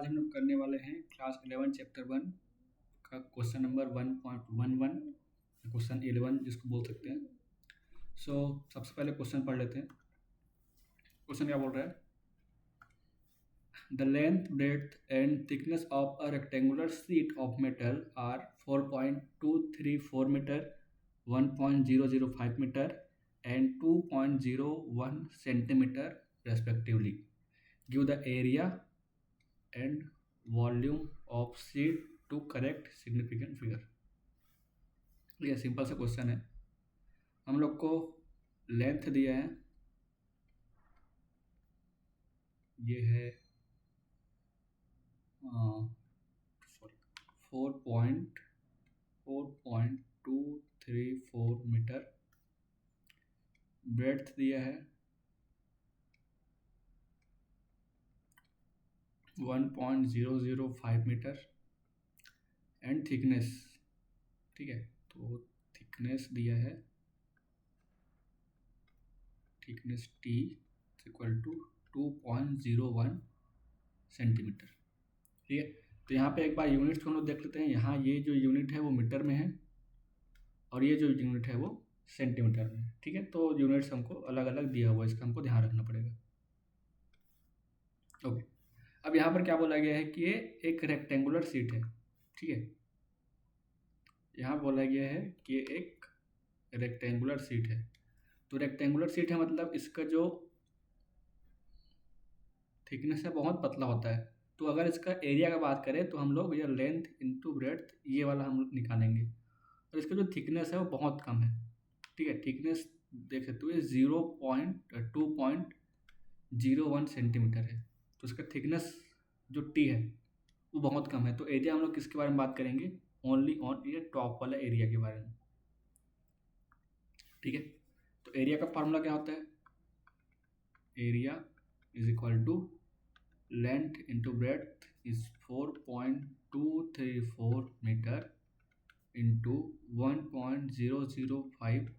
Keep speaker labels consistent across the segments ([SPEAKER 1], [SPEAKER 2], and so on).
[SPEAKER 1] आज हम लोग करने वाले हैं क्लास 11 चैप्टर 1 का क्वेश्चन नंबर 1.11, क्वेश्चन 11 जिसको बोल सकते हैं। सबसे पहले क्वेश्चन पढ़ लेते हैं। क्वेश्चन क्या बोल रहा है? The length, breadth and thickness of a rectangular sheet of metal are 4.234 metre, 1.005 metre and 2.01 centimeter respectively. Give the area and volume of sheet to correct significant figure। ये सिंपल सा question है। हम लोग को लेंथ दिया है, ये है 4.234 मीटर। ब्रेड्थ दिया है 1.005 मीटर एंड थिकनेस, ठीक है, तो थिकनेस दिया है, thickness T equal to 2.01 centimetre. ठीक है, तो यहाँ पे एक बार यूनिट्स को हम लोग देख लेते हैं। यहाँ ये जो यूनिट है वो मीटर में है और ये जो यूनिट है वो सेंटीमीटर में है। ठीक है, तो यूनिट्स हमको अलग अलग दिया हुआ है, इसका हमको ध्यान रखना पड़ेगा। ओके, अब यहाँ पर क्या बोला गया है कि ये एक रेक्टेंगुलर शीट है। ठीक है, यहाँ बोला गया है कि ये एक रेक्टेंगुलर शीट है। तो रेक्टेंगुलर शीट है मतलब इसका जो थिकनेस है बहुत पतला होता है। तो अगर इसका एरिया का बात करें तो हम लोग ये लेंथ इंटू ब्रेड्थ ये वाला हम लोग निकालेंगे, और इसका जो थिकनेस है वो बहुत कम है। ठीक है, थिकनेस देख सकते हो ये 2.01 सेंटीमीटर है। तो इसका थिकनेस जो टी है वो बहुत कम है। तो एरिया हम लोग किसके बारे में बात करेंगे? ओनली ऑन ये टॉप वाला एरिया के बारे में। ठीक है, तो एरिया का फार्मूला क्या होता है? Area is equal to length into breadth is 4.234 metre into 1.005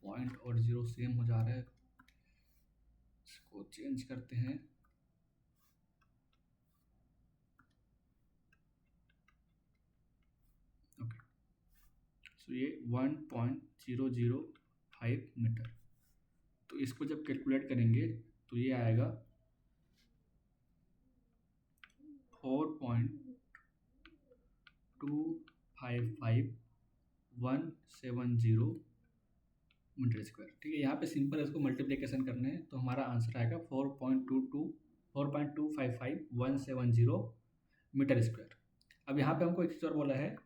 [SPEAKER 1] point और जीरो सेम हो जा रहा है, इसको चेंज करते हैं। ओके, सो ये 1.005 मीटर। तो इसको जब कैलकुलेट करेंगे तो ये आएगा 4.255170 मीटर स्क्वायर। ठीक है, यहाँ पे सिंपल इसको मल्टीप्लिकेशन करने हैं तो हमारा आंसर आएगा 4.255170 मीटर स्क्वायर। अब यहाँ पे हमको एक चीज़ और बोला है,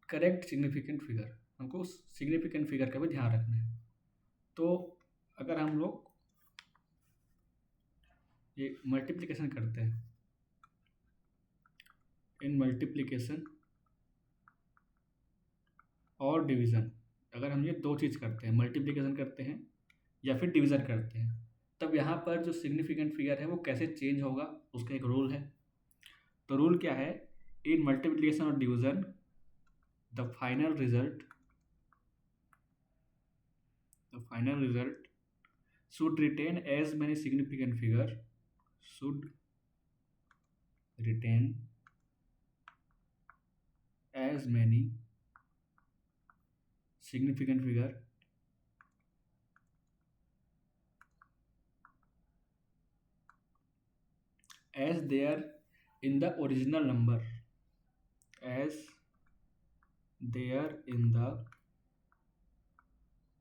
[SPEAKER 1] करेक्ट सिग्निफिकेंट फिगर। हमको सिग्निफिकेंट फिगर का भी ध्यान रखना है। तो अगर हम लोग ये मल्टीप्लिकेशन करते हैं, इन मल्टीप्लिकेशन और डिवीज़न, अगर हम ये दो चीज़ करते हैं, मल्टीप्लिकेशन करते हैं या फिर डिवीज़न करते हैं, तब यहाँ पर जो सिग्निफिकेंट फिगर है वो कैसे चेंज होगा, उसका एक रूल है। तो रूल क्या है? इन मल्टीप्लिकेशन और division the final result should retain as many significant figure, should retain as many significant figure as there in the original number, as there in the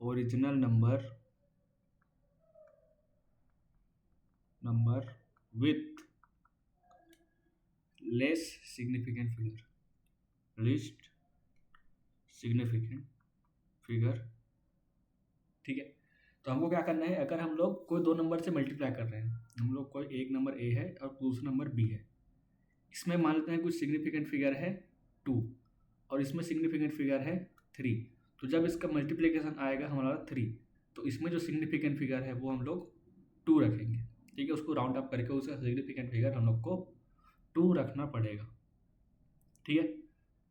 [SPEAKER 1] original number with less significant figure, least significant figure। ठीक है, तो हमको क्या करना है? अगर हम लोग कोई दो नंबर से मल्टीप्लाई कर रहे हैं, हम लोग कोई एक नंबर ए है और दूसरा नंबर बी है, इसमें मान लेते हैं कुछ सिग्निफिकेंट फिगर है 2 और इसमें सिग्निफिकेंट फिगर है 3। तो जब इसका मल्टीप्लिकेशन आएगा हमारा 3, तो इसमें जो सिग्निफिकेंट फिगर है वो हम लोग 2 रखेंगे। ठीक है, उसको राउंड अप करके उसका सिग्निफिकेंट फिगर हम लोग को 2 रखना पड़ेगा। ठीक है,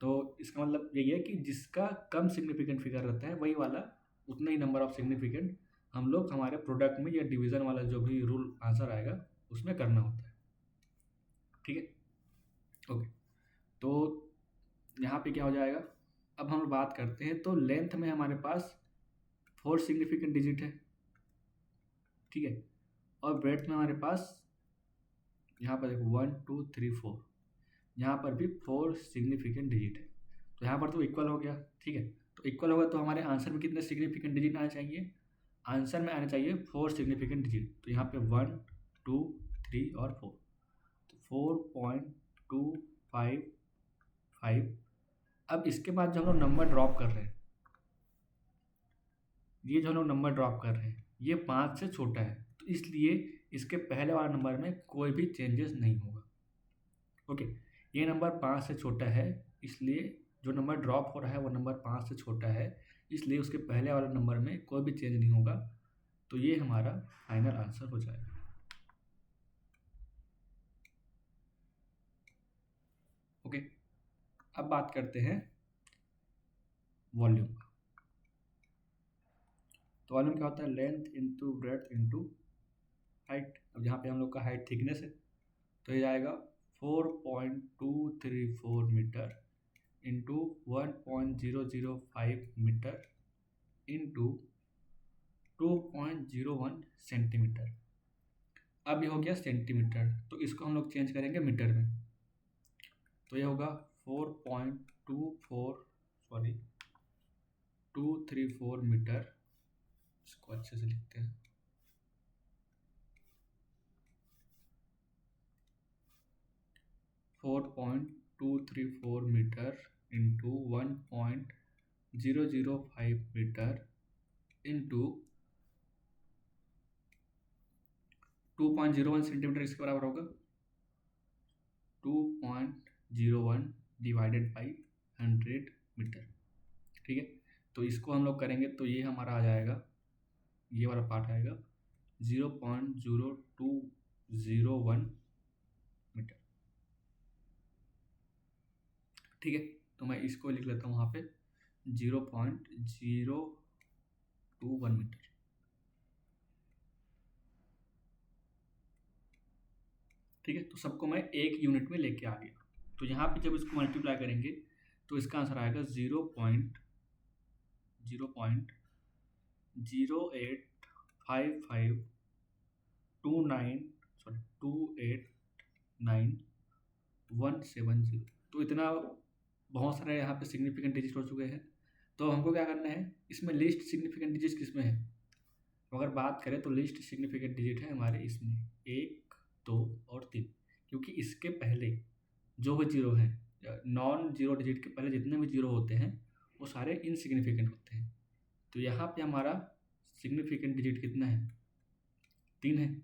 [SPEAKER 1] तो इसका मतलब यही है कि जिसका कम सिग्निफिकेंट फिगर रहता है वही वाला उतना ही नंबर ऑफ सिग्निफिकेंट हम लोग हमारे प्रोडक्ट में या डिवीज़न वाला जो भी रूल आंसर आएगा उसमें करना होता है। ठीक है, ओके। तो यहाँ पे क्या हो जाएगा, अब हम बात करते हैं। तो लेंथ में हमारे पास 4 सिग्निफिकेंट डिजिट है, ठीक है, और ब्रेड्थ में हमारे पास यहाँ पर देखो 1 2 3 4, यहाँ पर भी 4 सिग्निफिकेंट डिजिट है। तो यहाँ पर तो इक्वल हो गया, ठीक है। तो इक्वल होगा तो हमारे आंसर में कितने सिग्निफिकेंट डिजिट आने चाहिए, आंसर में आने चाहिए 4 सिग्निफिकेंट डिजिट। तो यहाँ पे 1 2 3 और 4, तो 4.255। अब इसके बाद जो हम लोग नंबर ड्रॉप कर रहे हैं, ये जो हम लोग नंबर ड्रॉप कर रहे हैं ये 5 से छोटा है, तो इसलिए इसके पहले वाले नंबर में कोई भी चेंजेस नहीं होगा। ओके, ये नंबर 5 से छोटा है, इसलिए जो नंबर ड्रॉप हो रहा है वो नंबर 5 से छोटा है, इसलिए उसके पहले वाले नंबर में कोई भी चेंज नहीं होगा। तो ये हमारा फाइनल आंसर हो जाएगा। ओके, अब बात करते हैं वॉल्यूम का। तो वॉल्यूम क्या होता है, length into breadth into height. अब यहाँ पे हम लोग का हाइट थिकनेस है, तो ये आएगा 4.234 metre into 1.005 metre into 2.01 centimetre. अब ये हो गया सेंटीमीटर, तो इसको हम लोग चेंज करेंगे मीटर में। तो ये होगा 234 मीटर, इसको अच्छे से लिखते हैं, 4.234 metre into 1.005 metre into 2.01 centimetre, इसके बराबर होगा 2.01 डिवाइडेड बाई 100 मीटर, ठीक है। तो इसको हम लोग करेंगे तो ये हमारा आ जाएगा, ये वाला पार्ट आएगा 0.0201 मीटर, ठीक है। तो मैं इसको लिख लेता हूँ वहाँ पे 0.021 मीटर, ठीक है। तो सबको मैं एक यूनिट में लेके आ गया। तो यहाँ पे जब इसको मल्टीप्लाई करेंगे तो इसका आंसर आएगा 0.05529 तो इतना बहुत सारे यहाँ पे सिग्निफिकेंट डिजिट हो चुके हैं। तो हमको क्या करना है, इसमें लिस्ट सिग्निफिकेंट डिजिट किसमें है, अगर बात करें तो लिस्ट सिग्निफिकेंट डिजिट है हमारे इसमें 1 2 और 3, क्योंकि इसके पहले जो भी जीरो हैं, नॉन जीरो डिजिट के पहले जितने भी जीरो होते हैं वो सारे इनसिग्निफिकेंट होते हैं। तो यहाँ पे हमारा सिग्निफिकेंट डिजिट कितना है, 3 है,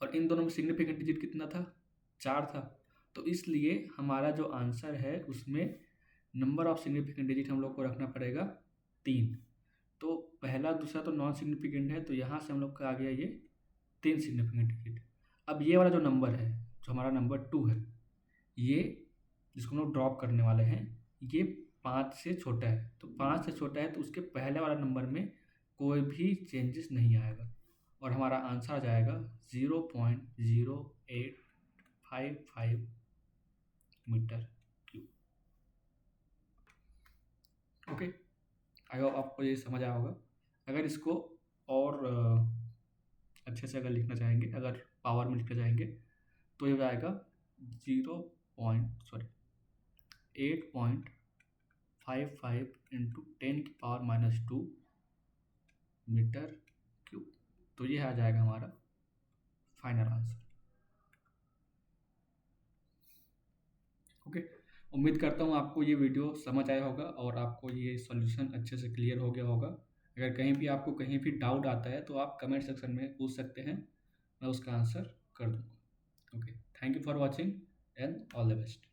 [SPEAKER 1] और इन दोनों में सिग्निफिकेंट डिजिट कितना था, 4 था। तो इसलिए हमारा जो आंसर है उसमें नंबर ऑफ सिग्निफिकेंट डिजिट हम लोग को रखना पड़ेगा 3। तो पहला दूसरा तो नॉन सिग्निफिकेंट है, तो यहाँ से हम लोग का आ गया ये 3 सिग्निफिकेंट डिजिट। अब ये वाला जो नंबर है, जो हमारा नंबर 2 है, ये जिसको हम लोग ड्रॉप करने वाले हैं, ये 5 से छोटा है। तो 5 से छोटा है तो उसके पहले वाला नंबर में कोई भी चेंजेस नहीं आएगा, और हमारा आंसर आ जाएगा 0.0855 metre cube. Okay, I hope आपको ये समझ आया होगा। अगर इसको और अच्छे से अगर लिखना चाहेंगे, अगर पावर में लिखना चाहेंगे, तो ये हो जाएगा 8.55 इंटू 10⁻² मीटर क्यूब। तो ये आ जाएगा हमारा फाइनल आंसर। ओके, उम्मीद करता हूँ आपको ये वीडियो समझ आया होगा और आपको ये सॉल्यूशन अच्छे से क्लियर हो गया होगा। अगर कहीं भी आपको कहीं भी डाउट आता है तो आप कमेंट सेक्शन में पूछ सकते हैं, मैं उसका आंसर कर दूँगा। Okay, thank you for watching and all the best.